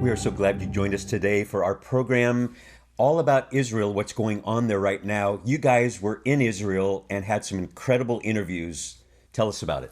We are so glad you joined us today for our program all about Israel, what's going on there right now. You guys were in Israel and had some incredible interviews. Tell us about it.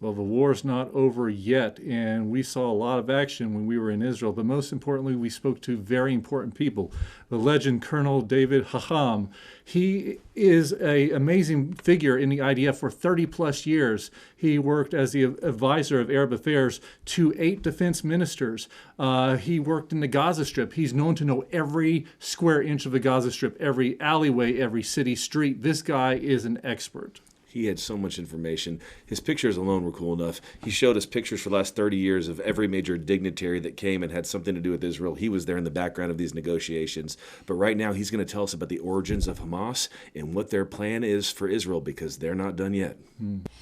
Well, the war's not over yet, and we saw a lot of action when we were in Israel, but most importantly, we spoke to very important people. The legend Colonel David Hacham, he is an amazing figure in the IDF for 30 plus years. He worked as the advisor of Arab affairs to 8 defense ministers. He worked in the Gaza Strip. He's known to know every square inch of the Gaza Strip, every alleyway, every city street. This guy is an expert. He had so much information. His pictures alone were cool enough. He showed us pictures for the last 30 years of every major dignitary that came and had something to do with Israel. He was there in the background of these negotiations. But right now, he's going to tell us about the origins of Hamas and what their plan is for Israel, because they're not done yet.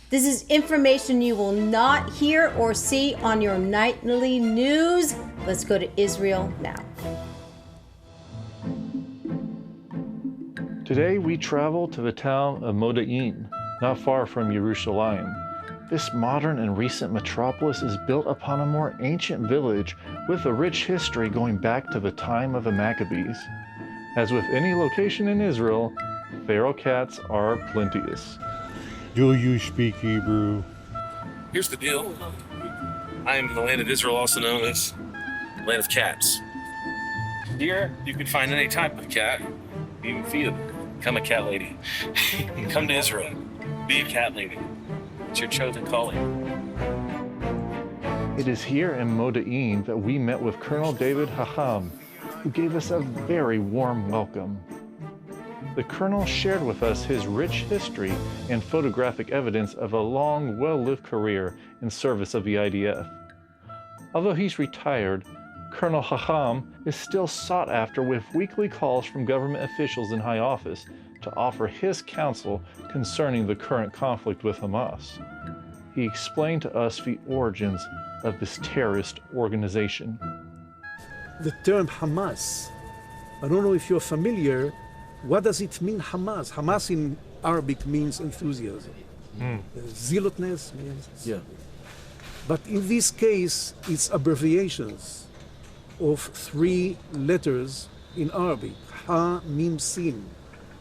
This is information you will not hear or see on your nightly news. Let's go to Israel now. Today, we travel to the town of Modi'in, not far from Jerusalem. This modern and recent metropolis is built upon a more ancient village with a rich history going back to the time of the Maccabees. As with any location in Israel, feral cats are plenteous. Do you speak Hebrew? Here's the deal. I am in the land of Israel, also known as the land of cats. Here, you can find any type of cat. You can feed them. Become a cat lady. Come to Israel. Be a cat lady. It's your chosen calling. It is here in Modi'in that we met with Colonel David Hacham, who gave us a very warm welcome. The Colonel shared with us his rich history and photographic evidence of a long, well-lived career in service of the IDF. Although he's retired, Colonel Hacham is still sought after with weekly calls from government officials in high office to offer his counsel concerning the current conflict with Hamas. He explained to us the origins of this terrorist organization. The term Hamas, I don't know if you're familiar, what does it mean, Hamas? Hamas in Arabic means enthusiasm. Zealotness means... Yeah. But in this case, it's abbreviations of 3 letters in Arabic, Ha, Mim, Sin.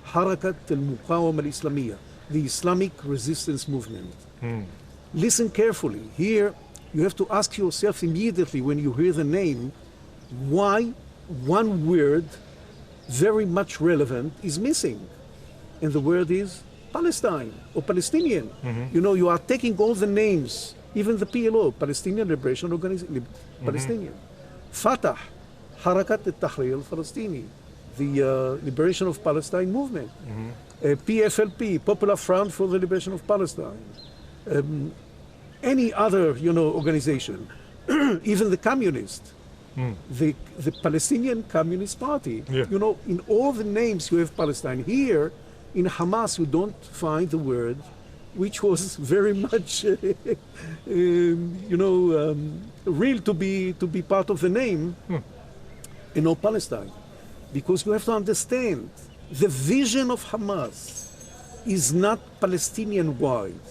Harakat al-Muqawama al-Islamiyya, the Islamic resistance movement. Listen carefully. Here, you have to ask yourself immediately when you hear the name, why one word, very much relevant, is missing. And the word is Palestine or Palestinian. You know, you are taking all the names, even the PLO, Palestinian Liberation Organization, Palestinian. Fatah, Harakat al-Tahrir al-Falastini, the Liberation of Palestine movement. PFLP, Popular Front for the Liberation of Palestine. Any other, organization, even the communist, the Palestinian Communist Party. Yeah. In all the names you have Palestine. Here, in Hamas, you don't find the word, which was very much, real to be part of the name, Palestine. Because you have to understand, the vision of Hamas is not Palestinian-wide.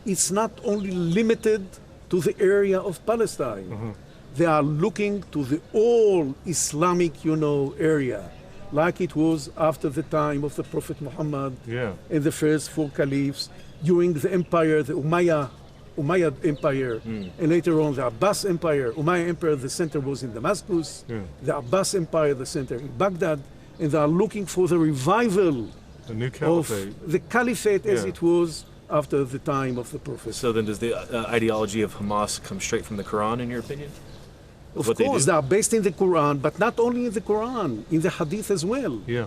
It's not only limited to the area of Palestine. They are looking to the all Islamic, area, like it was after the time of the Prophet Muhammad and the first 4 caliphs, during the empire, the Umayyad Empire, and later on the Abbas Empire. Umayyad Empire, the center was in Damascus. The Abbas Empire, the center in Baghdad. And they are looking for the revival The new caliphate. of the caliphate as it was after the time of the Prophet. So then does the ideology of Hamas come straight from the Quran, in your opinion? Of course, they are based in the Quran, but not only in the Quran, in the Hadith as well. Yeah.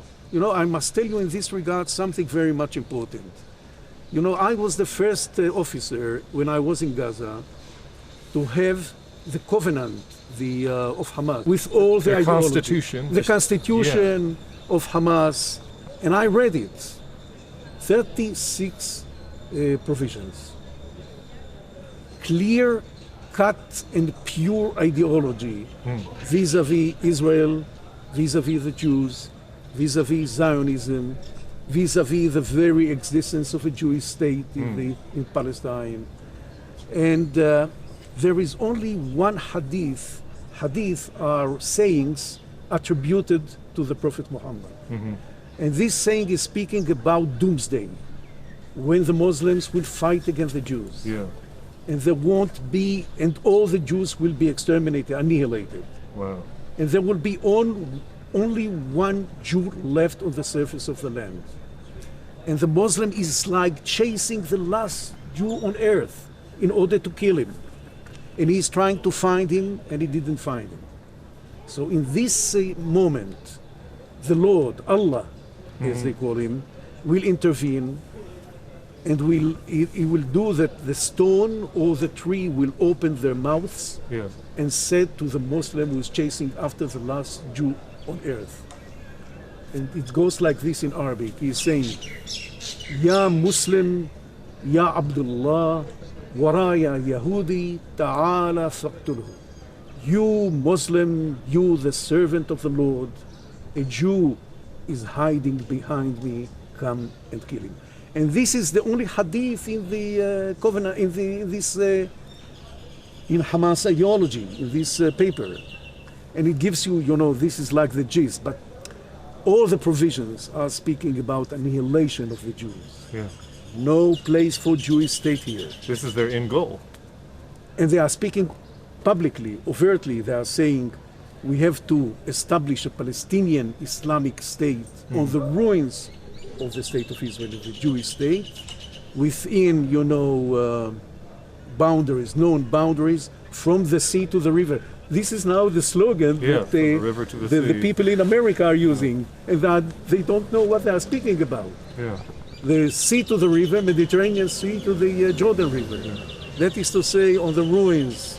I must tell you in this regard something very much important. I was the first officer when I was in Gaza to have the covenant of Hamas with all the ideology. Constitution. The constitution of Hamas, and I read it. 36 provisions. Clear cut and pure ideology vis-a-vis Israel, vis-a-vis the Jews, vis-a-vis Zionism, vis-a-vis the very existence of a Jewish state in Palestine. And there is only one hadith, hadith are sayings attributed to the Prophet Muhammad. And this saying is speaking about doomsday, when the Muslims will fight against the Jews. Yeah. And there won't be, and all the Jews will be exterminated, annihilated. Wow. And there will be only one Jew left on the surface of the land. And the Muslim is like chasing the last Jew on earth in order to kill him. And he's trying to find him, and he didn't find him. So in this moment, the Lord, Allah, as they call him, will intervene, and he will do that the stone or the tree will open their mouths and said to the Muslim who is chasing after the last Jew on earth. And it goes like this in Arabic. He is saying, Ya Muslim, Ya Abdullah, Waraya Yahudi, Ta'ala faqtulhu. You Muslim, you the servant of the Lord, a Jew is hiding behind me, come and kill him. And this is the only hadith in the covenant, in Hamas ideology, in this paper. And it gives you, this is like the gist, but all the provisions are speaking about annihilation of the Jews. Yeah. No place for Jewish state here. This is their end goal. And they are speaking publicly, overtly, they are saying, we have to establish a Palestinian Islamic state on the ruins of the state of Israel, the Jewish state, within, boundaries, known boundaries, from the sea to the river. This is now the slogan that from the river to the people in America are using, and that they don't know what they are speaking about. Yeah. The sea to the river, Mediterranean Sea to the Jordan River. Yeah. That is to say, on the ruins,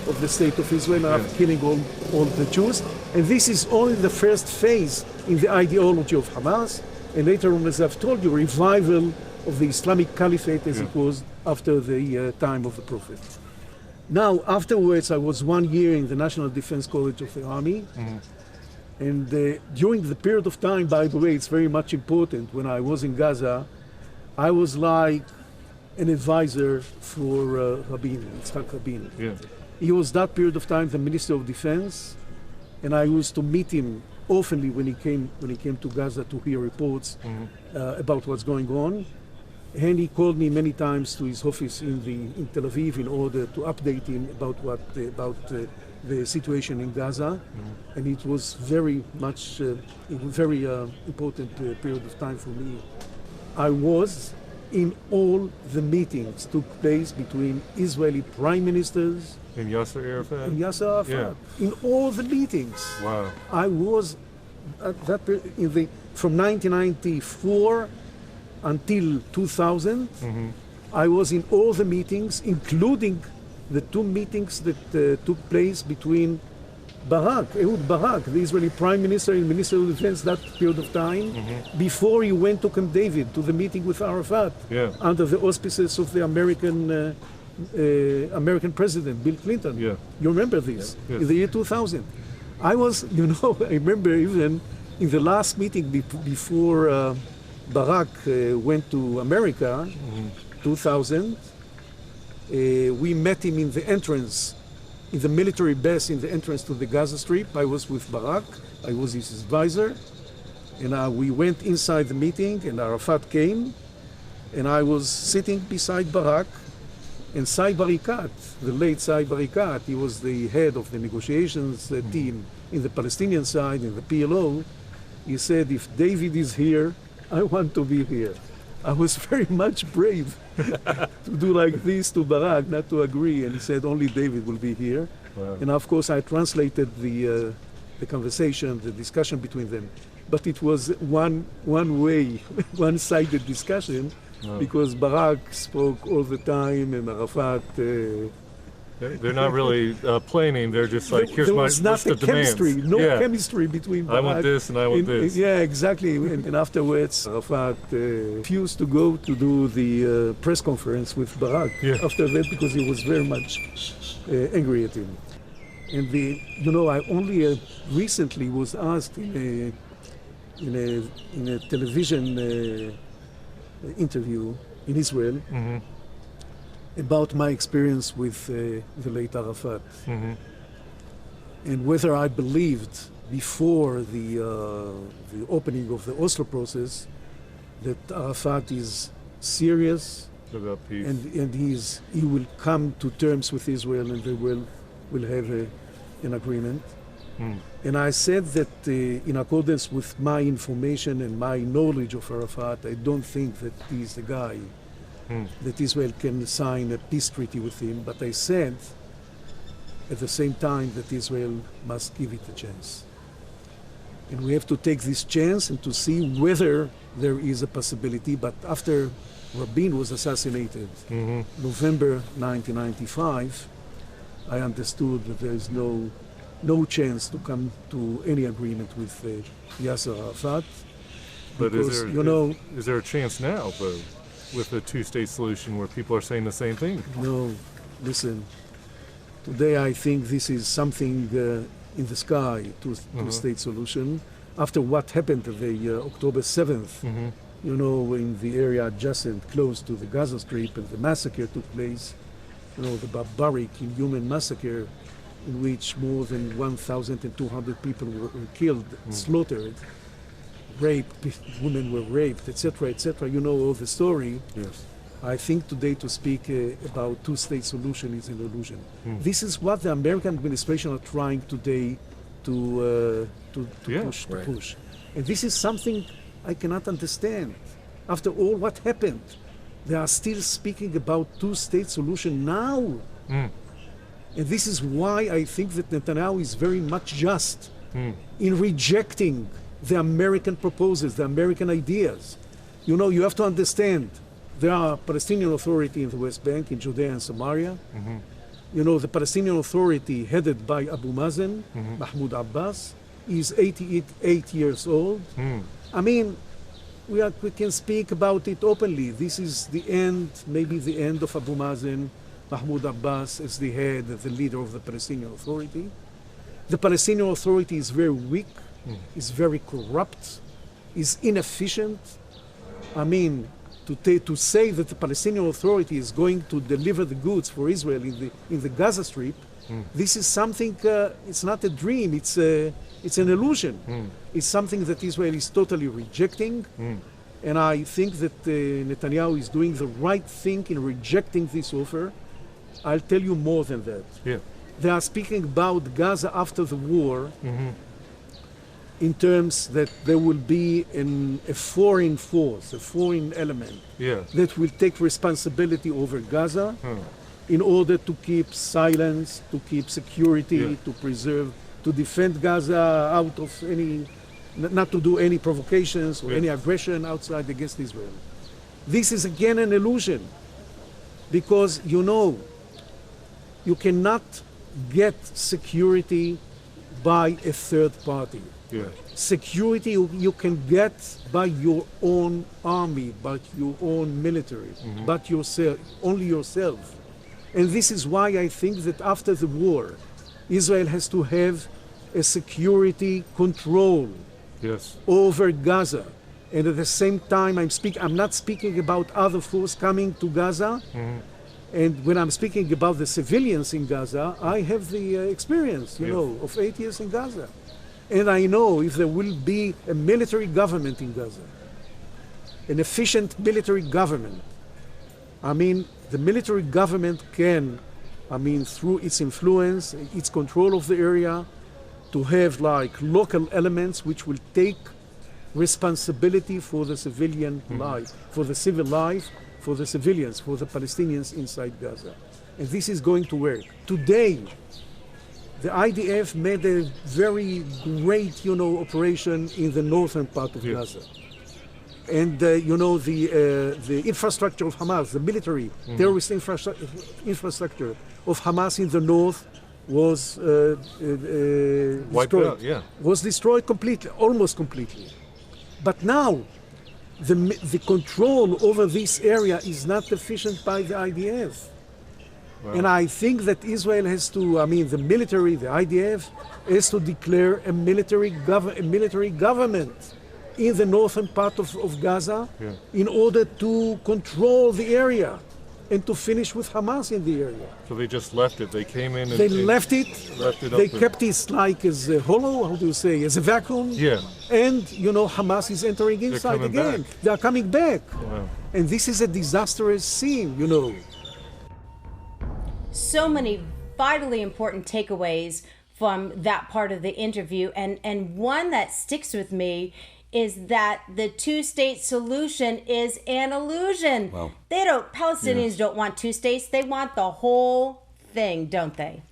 of the state of Israel, after killing all the Jews. And this is only the first phase in the ideology of Hamas. And later on, as I've told you, revival of the Islamic Caliphate as it was after the time of the Prophet. Now, afterwards, I was 1 year in the National Defense College of the Army. And during the period of time, by the way, it's very much important, when I was in Gaza, I was like an advisor for Yitzhak Rabin. Yeah. He was that period of time the Minister of Defense, and I used to meet him oftenly when he came to Gaza to hear reports about what's going on. And he called me many times to his office in Tel Aviv in order to update him about the situation in Gaza. And it was very much a very important period of time for me. I was in all the meetings took place between Israeli prime ministers and Yasser Arafat. Yeah. In all the meetings. Wow. I was at that from 1994 until 2000. I was in all the meetings, including the two meetings that took place between Ehud Barak, the Israeli Prime Minister and Minister of Defense that period of time, before he went to Camp David, to the meeting with Arafat, under the auspices of the American President, Bill Clinton. Yeah. You remember this? Yes. In the year 2000. I was, I remember even in the last meeting before Barak went to America, 2000, we met him in the entrance, in the military base in the entrance to the Gaza Strip. I was with Barak, I was his advisor, and we went inside the meeting, and Arafat came, and I was sitting beside Barak, and Sai Barikat, the late Sai Barikat, he was the head of the negotiations team in the Palestinian side, in the PLO. He said, if David is here, I want to be here. I was very much brave to do like this to Barak, not to agree. And he said, only David will be here. Wow. And of course, I translated the conversation, the discussion between them. But it was one-way, one-sided discussion, because Barak spoke all the time, and Arafat... they're not really planning. They're just like, here's there my was not list of chemistry, demands. no chemistry between Barak. I want this and I want this. Yeah, exactly. And afterwards, Arafat refused to go to do the press conference with Barak after that, because he was very much angry at him. And I only recently was asked in a television interview in Israel about my experience with the late Arafat. and whether I believed before the opening of the Oslo process that Arafat is serious About peace. and he will come to terms with Israel and they will have an agreement. And I said that in accordance with my information and my knowledge of Arafat, I don't think that he's the guy that Israel can sign a peace treaty with him. But I said at the same time that Israel must give it a chance. And we have to take this chance and to see whether there is a possibility. But after Rabin was assassinated, November 1995, I understood that there is no chance to come to any agreement with Yasser Arafat. But Because, is there a chance now, though, with a two-state solution where people are saying the same thing? No, listen. Today I think this is something in the sky, two-state solution. After what happened the October 7th, in the area adjacent, close to the Gaza Strip, and the massacre took place, the barbaric, inhuman massacre in which more than 1,200 people were killed, slaughtered, raped, women were raped, etc., etc. You know all the story. Yes. I think today to speak about two-state solution is an illusion. This is what the American administration are trying today to push. And this is something I cannot understand. After all what happened, they are still speaking about two-state solution now. And this is why I think that Netanyahu is very much just in rejecting the American proposals, the American ideas. You have to understand, there are Palestinian Authority in the West Bank, in Judea and Samaria. The Palestinian Authority headed by Abu Mazen, Mahmoud Abbas, is 88 years old. I mean, we can speak about it openly. This is the end, maybe the end of Abu Mazen, Mahmoud Abbas as the head, the leader of the Palestinian Authority. The Palestinian Authority is very weak, is very corrupt, is inefficient. I mean, to say that the Palestinian Authority is going to deliver the goods for Israel in the Gaza Strip, this is something. It's not a dream. It's an illusion. It's something that Israel is totally rejecting, and I think that Netanyahu is doing the right thing in rejecting this offer. I'll tell you more than that. Yeah. They are speaking about Gaza after the war in terms that there will be a foreign force, a foreign element that will take responsibility over Gaza in order to keep silence, to keep security, to preserve, to defend Gaza out of any, not to do any provocations or any aggression outside against Israel. This is again an illusion because you cannot get security by a third party. Security you can get by your own army, by your own military, but yourself, only yourself. And this is why I think that after the war, Israel has to have a security control over Gaza. And at the same time, I'm not speaking about other forces coming to Gaza. And when I'm speaking about the civilians in Gaza, I have the experience, of 8 years in Gaza. And I know if there will be a military government in Gaza, an efficient military government, the military government can, through its influence, its control of the area, to have like local elements which will take responsibility for the civilian life, for the civil life, for the civilians, for the Palestinians inside Gaza. And this is going to work. Today, the IDF made a very great, operation in the northern part of Gaza. And, the infrastructure of Hamas, the military, terrorist infrastructure of Hamas in the north was destroyed. Was destroyed completely, almost completely. But now, the control over this area is not efficient by the IDF. And I think that Israel has to, the military, the IDF, has to declare a military government in the northern part of Gaza in order to control the area. and to finish with Hamas in the area. So they just left it. They came in and They left it. They up kept it like as a hollow, how do you say, as a vacuum. Yeah. And, Hamas is entering inside coming again. back. They are coming back. Wow. And this is a disastrous scene. So many vitally important takeaways from that part of the interview. And one that sticks with me is that the two-state solution is an illusion. Wow. Palestinians don't want two states. They want the whole thing, don't they?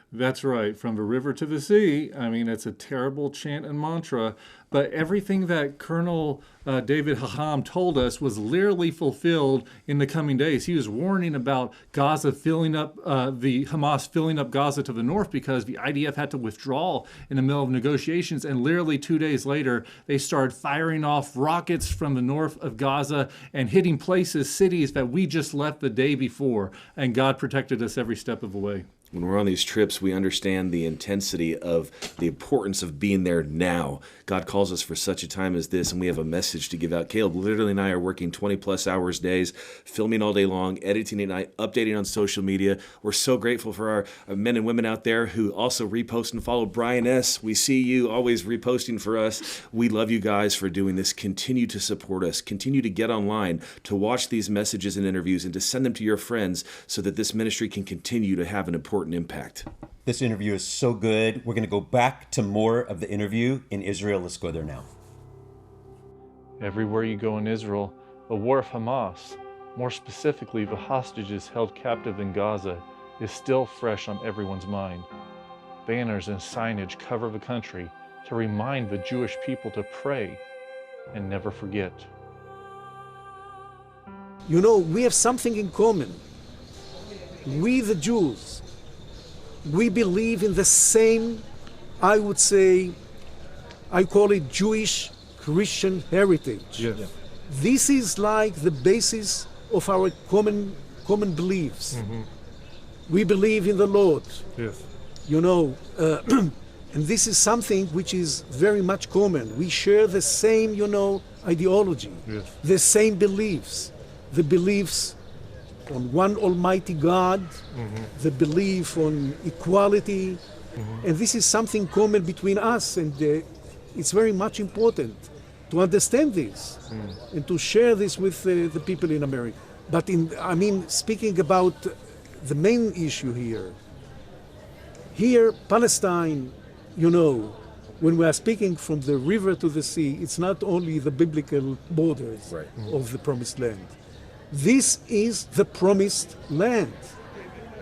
That's right. From the river to the sea. I mean, it's a terrible chant and mantra, but everything that Colonel David Hacham told us was literally fulfilled in the coming days. He was warning about Gaza filling up, the Hamas filling up Gaza to the north because the IDF had to withdraw in the middle of negotiations. And literally 2 days later, they started firing off rockets from the north of Gaza and hitting places, cities that we just left the day before. And God protected us every step of the way. When we're on these trips, we understand the intensity of the importance of being there now. God calls us for such a time as this, and we have a message to give out. Caleb literally and I are working 20-plus hours days, filming all day long, editing at night, updating on social media. We're so grateful for our men and women out there who also repost and follow. Brian S., we see you always reposting for us. We love you guys for doing this. Continue to support us. Continue to get online, to watch these messages and interviews, and to send them to your friends so that this ministry can continue to have an important impact. This interview is so good. We're going to go back to more of the interview in Israel. Let's go there now. Everywhere you go in Israel, the war of Hamas, more specifically the hostages held captive in Gaza, is still fresh on everyone's mind. Banners and signage cover the country to remind the Jewish people to pray and never forget. We have something in common. We, the Jews, we believe in the same, I would say, I call it Jewish Christian heritage. Yes. This is like the basis of our common beliefs. Mm-hmm. We believe in the Lord. Yes. And this is something which is very much common. We share the same, ideology, Yes. the same beliefs, the beliefs on one Almighty God, the belief on equality, and this is something common between us, and it's very much important to understand this and to share this with the people in America. But speaking about the main issue here, Palestine, when we are speaking from the river to the sea, it's not only the biblical borders of the Promised Land. This is the Promised Land.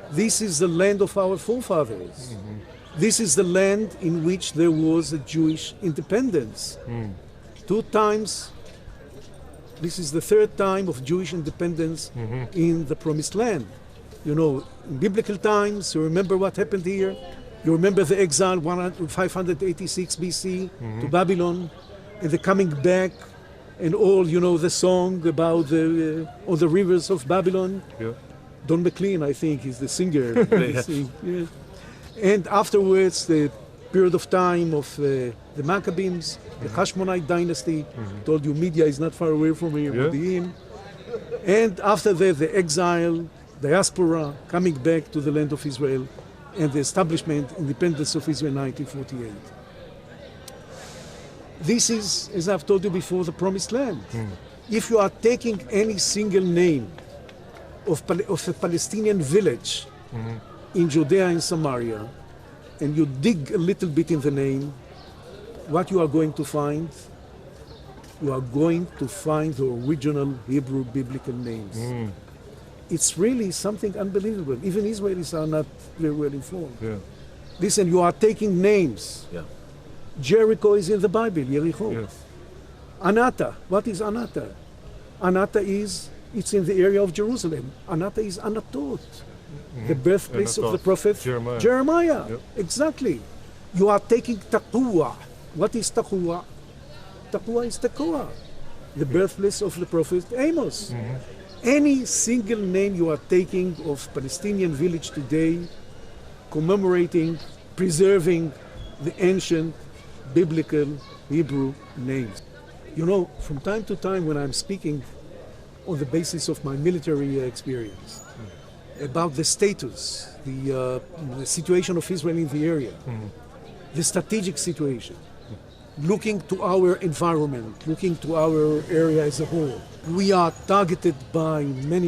This is the land of our forefathers. This is the land in which there was a Jewish independence. 2 times, this is the 3rd time of Jewish independence in the Promised Land. In biblical times, you remember what happened here? You remember the exile 586 BC to Babylon, and the coming back, and all, the song about all the rivers of Babylon. Yeah. Don McLean, I think, is the singer. Yeah. And afterwards, the period of time of the Maccabees, the Hashmonite dynasty. Told you media is not far away from here, Modi'in. And after that, the exile, diaspora, coming back to the land of Israel, and the establishment, independence of Israel in 1948. This is, as I've told you before, the Promised Land. If you are taking any single name of a Palestinian village in Judea and Samaria, and you dig a little bit in the name, what you are going to find? You are going to find the original Hebrew biblical names. It's really something unbelievable. Even Israelis are not very well informed. Yeah. Listen, you are taking names. Yeah. Jericho is in the Bible, Jericho. Yes. Anata, what is Anata? Anata it's in the area of Jerusalem. Anata is Anatot, the birthplace of the prophet Jeremiah. Yep. Exactly. You are taking Tekoa. What is Tekoa? Tekoa is Tekoa, the birthplace of the prophet Amos. Any single name you are taking of Palestinian village today, commemorating, preserving the ancient biblical Hebrew names. From time to time when I'm speaking on the basis of my military experience, about the status, the situation of Israel in the area, the strategic situation, looking to our environment, looking to our area as a whole. We are targeted by many,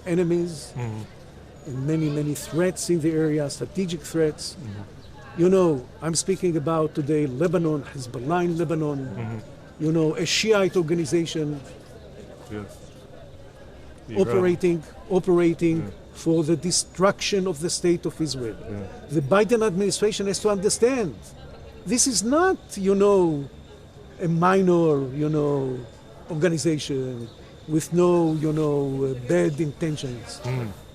enemies, and many threats in the area, strategic threats. I'm speaking about today Lebanon, Hezbollah in Lebanon, a Shiite organization operating for the destruction of the state of Israel. The Biden administration has to understand this is not, a minor, organization with no, bad intentions.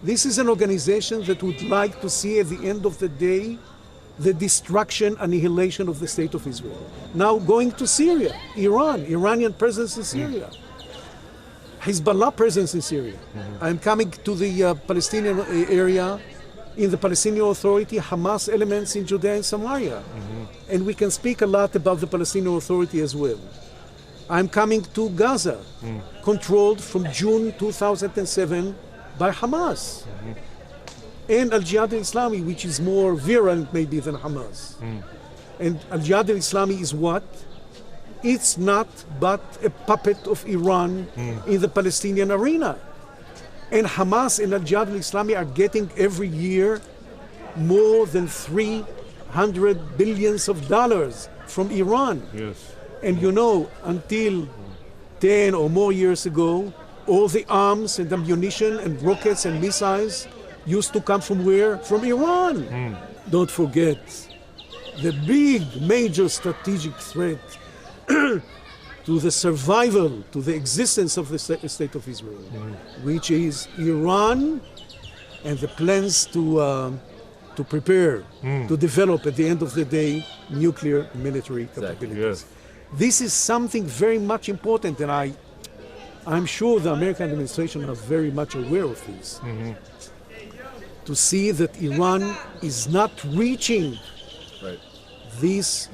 This is an organization that would like to see at the end of the day the destruction, annihilation of the state of Israel. Now going to Syria, Iranian presence in Syria. Hezbollah presence in Syria. I'm coming to the Palestinian area, in the Palestinian Authority, Hamas elements in Judea and Samaria. And we can speak a lot about the Palestinian Authority as well. I'm coming to Gaza, controlled from June 2007 by Hamas. And Al-Jihad al-Islami, which is more virulent maybe than Hamas. And Al-Jihad al-Islami is what? It's not but a puppet of Iran in the Palestinian arena. And Hamas and Al-Jihad al-Islami are getting every year more than $300 billion from Iran. Yes. And until 10 or more years ago, all the arms and ammunition and rockets and missiles used to come from where? From Iran. Don't forget the big, major strategic threat to the survival, to the existence of the state of Israel, which is Iran and the plans to prepare, to develop at the end of the day, nuclear military capabilities. Yes. This is something very much important, and I'm sure the American administration are very much aware of this. To see that Iran is not reaching this,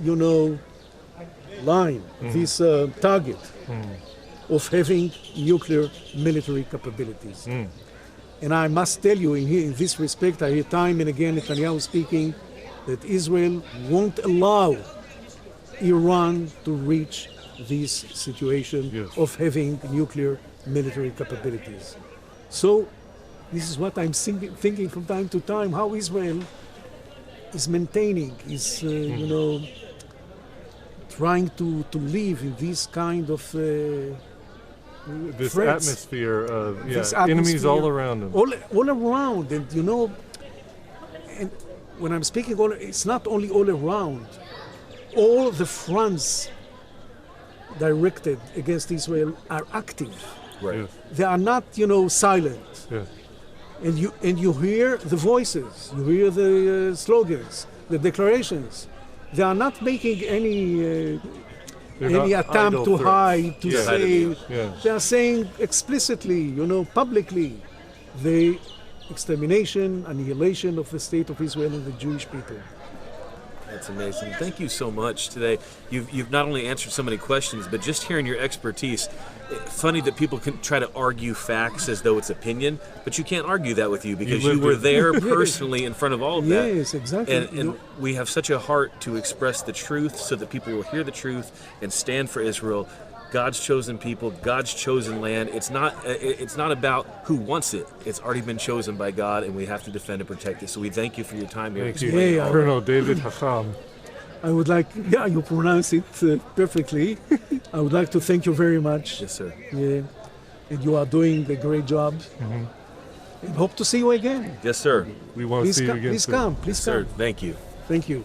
line, this target of having nuclear military capabilities. And I must tell you, in this respect, I hear time and again Netanyahu speaking that Israel won't allow Iran to reach this situation of having nuclear military capabilities. So this is what I'm thinking from time to time, how Israel is maintaining, is trying to live in this kind of this threats, atmosphere of this enemies atmosphere, all around them. all around, and and when I'm speaking it's not only all around. All the fronts directed against Israel are active. Right. Yes. They are not, silent. Yes. And you hear the voices, you hear the slogans, the declarations. They are not making any attempt to hide, to say. Yes. They are saying explicitly, publicly, the extermination, annihilation of the state of Israel and the Jewish people. That's amazing. Thank you so much today. You've not only answered so many questions, but just hearing your expertise. Funny that people can try to argue facts as though it's opinion, but you can't argue that with you because you were there personally in front of all of that. Yes, exactly. And we have such a heart to express the truth so that people will hear the truth and stand for Israel. God's chosen people, God's chosen land. It's not about who wants it. It's already been chosen by God, and we have to defend and protect it. So we thank you for your time here. Thank you, Colonel David Hacham. I would like, you pronounce it perfectly. I would like to thank you very much. Yes, sir. Yeah, and you are doing a great job. And hope to see you again. Yes, sir. We want to see you again Please soon. come. Please Sir, come. thank you. Thank you.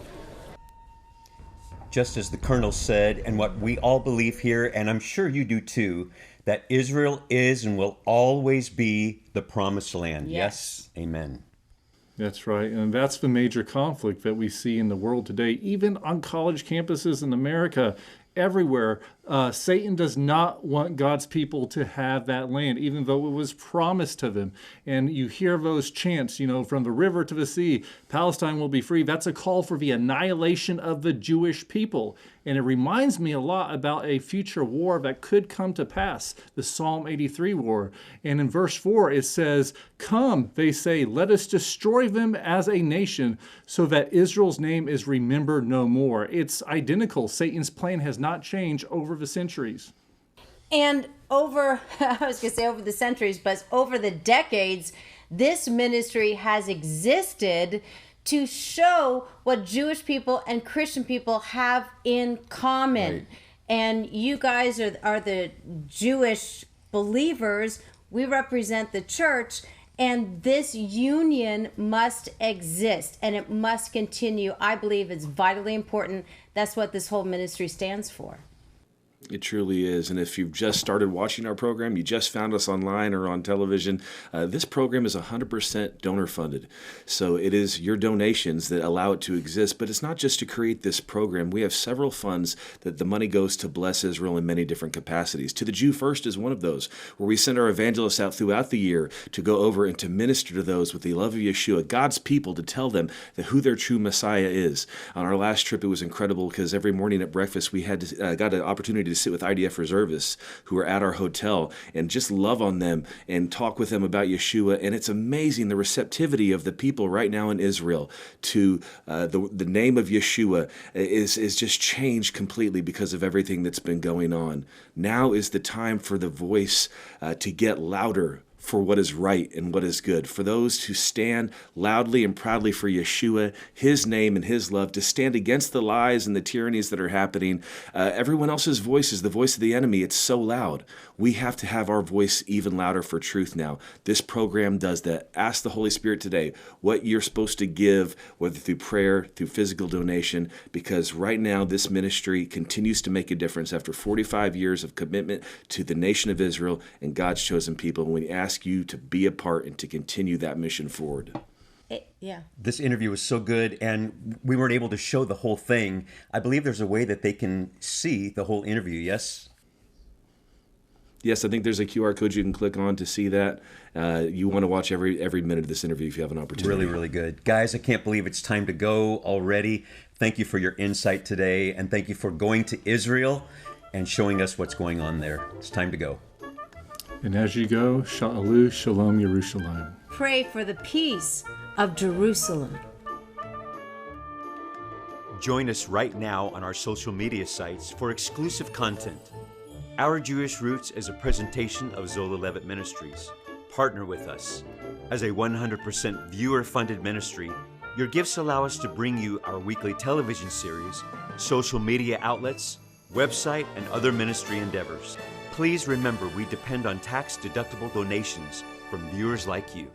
Just as the Colonel said, and what we all believe here, and I'm sure you do too, that Israel is and will always be the promised land. Yes. Amen. That's right. And that's the major conflict that we see in the world today, even on college campuses in America. everywhere. Satan does not want God's people to have that land, even though it was promised to them. And you hear those chants, from the river to the sea, Palestine will be free. That's a call for the annihilation of the Jewish people. And it reminds me a lot about a future war that could come to pass, the Psalm 83 war. And in verse 4, it says, "Come," they say, "let us destroy them as a nation, so that Israel's name is remembered no more." It's identical. Satan's plan has not changed over the centuries. And over, I was going to say over the centuries, but over the decades, this ministry has existed to show what Jewish people and Christian people have in common. Right. And you guys are the Jewish believers. We represent the church. And this union must exist and it must continue. I believe it's vitally important. That's what this whole ministry stands for. It truly is. And if you've just started watching our program, you just found us online or on television, this program is 100% donor funded. So it is your donations that allow it to exist. But it's not just to create this program. We have several funds that the money goes to bless Israel in many different capacities. To the Jew First is one of those, where we send our evangelists out throughout the year to go over and to minister to those with the love of Yeshua, God's people, to tell them that who their true Messiah is. On our last trip, it was incredible because every morning at breakfast, we had got an opportunity to sit with IDF reservists who are at our hotel and just love on them and talk with them about Yeshua. And it's amazing the receptivity of the people right now in Israel to the name of Yeshua is just changed completely because of everything that's been going on. Now is the time for the voice to get louder for what is right and what is good, for those who stand loudly and proudly for Yeshua, his name and his love, to stand against the lies and the tyrannies that are happening. Everyone else's voice is the voice of the enemy. It's so loud. We have to have our voice even louder for truth now. This program does that. Ask the Holy Spirit today what you're supposed to give, whether through prayer, through physical donation, because right now this ministry continues to make a difference after 45 years of commitment to the nation of Israel and God's chosen people. And we ask you to be a part and to continue that mission forward. Yeah. This interview was so good, and we weren't able to show the whole thing. I believe there's a way that they can see the whole interview, yes? Yes, I think there's a QR code you can click on to see that. You want to watch every minute of this interview if you have an opportunity. Really, really good. Guys, I can't believe it's time to go already. Thank you for your insight today, and thank you for going to Israel and showing us what's going on there. It's time to go. And as you go, Sha'alu Shalom Yerushalayim. Pray for the peace of Jerusalem. Join us right now on our social media sites for exclusive content. Our Jewish Roots is a presentation of Zola Levitt Ministries. Partner with us. As a 100% viewer-funded ministry, your gifts allow us to bring you our weekly television series, social media outlets, website, and other ministry endeavors. Please remember we depend on tax-deductible donations from viewers like you.